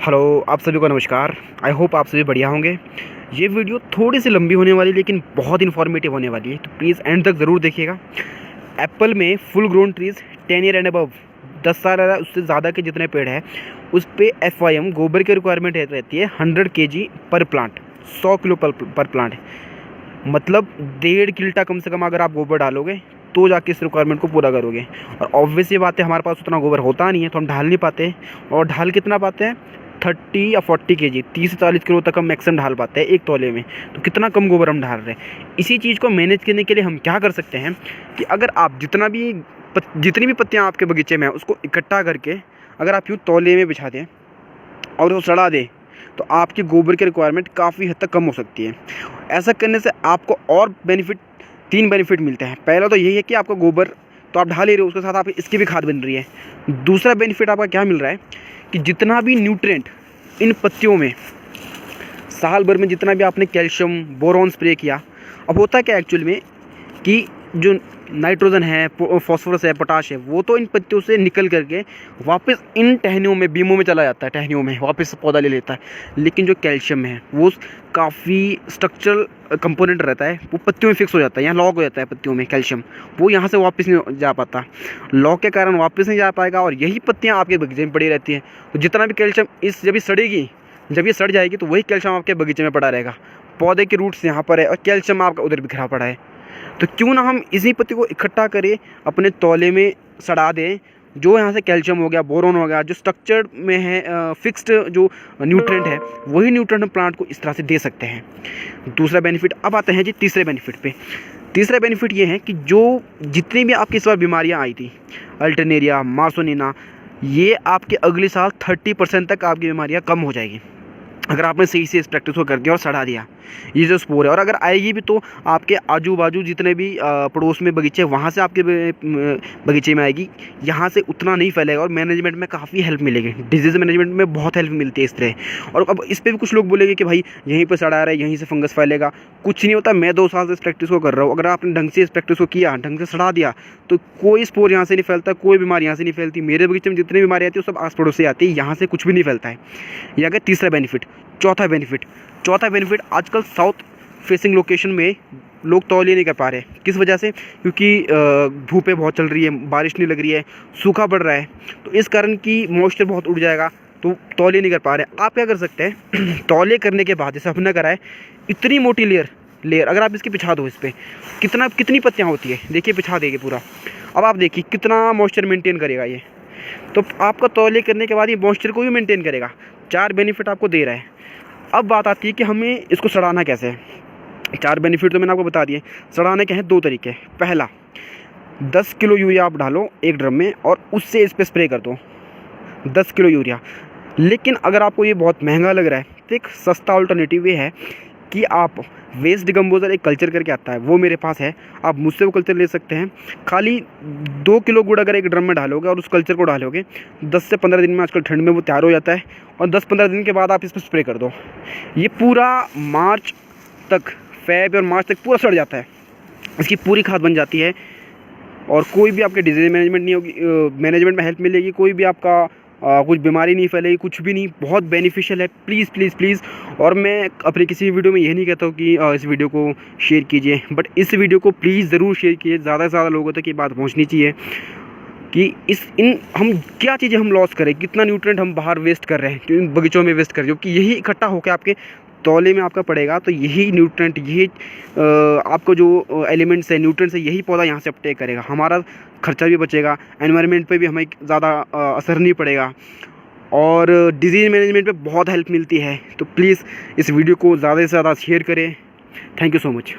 Hello, आप सभी को नमस्कार। आई होप आप सभी बढ़िया होंगे। ये वीडियो थोड़ी सी लंबी होने वाली है लेकिन बहुत इन्फॉर्मेटिव होने वाली है, तो प्लीज़ एंड तक ज़रूर देखिएगा। एप्पल में full grown trees 10 year and above 10 साल या उससे ज़्यादा के जितने पेड़ हैं उस पे FYM गोबर की रिक्वायरमेंट रहती है 100 kg पर प्लांट, 100 किलो पर प्लांट। मतलब 1.5 किल्टा कम से कम अगर आप गोबर डालोगे तो जाके इस रिक्वायरमेंट को पूरा करोगे। और ऑब्वियस ये बात है, हमारे पास उतना गोबर होता नहीं है तो हम ढाल नहीं पाते। और ढाल कितना पाते हैं? 30 या 40 kg, 30 से 40 किलो तक हम मैक्सिमम ढाल पाते हैं एक तौले में। तो कितना कम गोबर हम ढाल रहे हैं। इसी चीज़ को मैनेज करने के लिए हम क्या कर सकते हैं कि अगर आप जितनी भी पत्तियाँ आपके बगीचे में हैं उसको इकट्ठा करके अगर आप यूँ तौले में बिछा दें और वो सड़ा दें तो आपकी गोबर की रिक्वायरमेंट काफ़ी हद तक कम हो सकती है। ऐसा करने से आपको और तीन बेनिफिट मिलते हैं। पहला तो यही है कि आपका गोबर तो आप ढाल ही रहे हो, उसके साथ आप इसकी भी खाद बन रही है। दूसरा बेनिफिट आपका क्या मिल रहा है कि जितना भी न्यूट्रिएंट इन पत्तियों में साल भर में जितना भी आपने कैल्शियम बोरॉन स्प्रे किया, अब होता क्या एक्चुअल में कि जो नाइट्रोजन है, फॉस्फोरस है, पोटाश है, वो तो इन पत्तियों से निकल करके वापस इन टहनियों में, बीमों में चला जाता है, टहनियों में वापस पौधा ले लेता है। लेकिन जो कैल्शियम है वो काफ़ी स्ट्रक्चरल कंपोनेंट रहता है, वो पत्तियों में फिक्स हो जाता है, यहाँ लॉक हो जाता है पत्तियों में कैल्शियम, वो यहाँ से वापस नहीं जा पाता। लॉक के कारण वापस नहीं जा पाएगा और यही पत्तियाँ आपके बगीचे में पड़ी रहती हैं। तो जितना भी कैल्शियम जब ये सड़ेगी, जब ये सड़ जाएगी तो वही कैल्शियम आपके बगीचे में पड़ा रहेगा। पौधे के रूट्स यहाँ पर है और कैल्शियम आपका उधर बिखरा पड़ा है। तो क्यों ना हम इसी पत्ती को इकट्ठा करें, अपने तौले में सड़ा दें। जो यहाँ से कैल्शियम हो गया, बोरोन हो गया, जो स्ट्रक्चर में है फिक्स्ड जो न्यूट्रिएंट है, वही न्यूट्रिएंट हम प्लांट को इस तरह से दे सकते हैं। दूसरा बेनिफिट। अब आते हैं जी तीसरे बेनिफिट पे। तीसरा बेनिफिट ये है कि जो जितनी भी आपकी इस बार बीमारियाँ आई थी, अल्टरनेरिया, मार्सोनिना, ये आपके अगले साल 30% तक आपकी बीमारियाँ कम हो जाएगी अगर आपने सही से इस प्रैक्टिस को कर दिया और सड़ा दिया ये जो स्पोर है। और अगर आएगी भी तो आपके आजू बाजू जितने भी पड़ोस में बगीचे वहाँ से आपके बगीचे में आएगी, यहाँ से उतना नहीं फैलेगा और मैनेजमेंट में काफ़ी हेल्प मिलेगी। डिजीज़ मैनेजमेंट में बहुत हेल्प मिलती है इस तरह। और अब इस पर भी कुछ लोग बोलेंगे कि भाई यहीं पर सड़ा रहा है, यहीं से फंगस फैलेगा। कुछ नहीं होता। मैं 2 साल से इस प्रैक्टिस को कर रहा हूँ। अगर आपने ढंग से इस प्रैक्टिस को किया, ढंग से सड़ा दिया, तो कोई स्पोर यहाँ से नहीं फैलता, कोई बीमारी यहाँ से नहीं फैलती। मेरे बगीचे में जितनी बीमारी आती है वो सब आस पड़ोस से आती है, यहाँ से कुछ भी नहीं फैलता है। यह आ गया तीसरा बेनिफिट। चौथा बेनिफिट आजकल साउथ फेसिंग लोकेशन में लोग तौलिए नहीं कर पा रहे। किस वजह से? क्योंकि धूपें बहुत चल रही है, बारिश नहीं लग रही है, सूखा पड़ रहा है, तो इस कारण की मॉइस्चर बहुत उड़ जाएगा, तो तौलिए नहीं कर पा रहे। आप क्या कर सकते हैं? तौलिए करने के बाद जैसे हमने करा है, इतनी मोटी लेयर अगर आप इसकी बिछा दो, इस पर कितनी पत्तियाँ होती है, देखिए बिछा देगी पूरा। अब आप देखिए कितना मॉइस्चर मेंटेन करेगा ये। तो आपका तौलिए करने के बाद ये मॉइस्चर को भी मेंटेन करेगा। 4 बेनिफिट आपको दे रहा है। अब बात आती है कि हमें इसको सड़ाना कैसे है। 4 बेनिफिट तो मैंने आपको बता दिए। सड़ाने के हैं 2 तरीके। पहला, 10 किलो यूरिया आप डालो एक ड्रम में और उससे इस पर स्प्रे कर दो, 10 किलो यूरिया। लेकिन अगर आपको ये बहुत महंगा लग रहा है तो एक सस्ता अल्टरनेटिव ये है कि आप वेस्ट डिकम्पोजर एक कल्चर करके आता है, वो मेरे पास है, आप मुझसे वो कल्चर ले सकते हैं। खाली 2 किलो गुड़ अगर एक ड्रम में डालोगे और उस कल्चर को डालोगे, 10 से 15 दिन में, आजकल ठंड में वो तैयार हो जाता है, और 10-15 दिन के बाद आप इस पर स्प्रे कर दो। ये पूरा मार्च तक, फेब और मार्च तक पूरा सड़ जाता है, इसकी पूरी खाद बन जाती है और कोई भी आपके डिजीज मैनेजमेंट नहीं होगी, मैनेजमेंट में हेल्प मिलेगी, कोई भी आपका कुछ बीमारी नहीं फैलेगी, कुछ भी नहीं। बहुत बेनिफिशियल है। Please please please. और मैं अपने किसी वीडियो में यह नहीं कहता हूँ कि इस वीडियो को शेयर कीजिए, बट इस वीडियो को प्लीज़ ज़रूर शेयर कीजिए। ज़्यादा से ज़्यादा लोगों तक ये बात पहुँचनी चाहिए कि हम क्या चीज़ें हम लॉस करें, कितना न्यूट्रिएंट हम बाहर वेस्ट कर रहे हैं, इन बगीचों में वेस्ट कर रहे हैं, क्योंकि यही इकट्ठा होकर आपके तौले में आपका पड़ेगा। तो यही न्यूट्रिएंट, यही आपको जो एलिमेंट्स है, न्यूट्रिएंट्स है, यही पौधा यहाँ से अपटेक करेगा। हमारा खर्चा भी बचेगा, एनवायरनमेंट पे भी हमें ज़्यादा असर नहीं पड़ेगा और डिजीज़ मैनेजमेंट पे बहुत हेल्प मिलती है। तो प्लीज़ इस वीडियो को ज़्यादा से ज़्यादा शेयर करें। Thank you so much.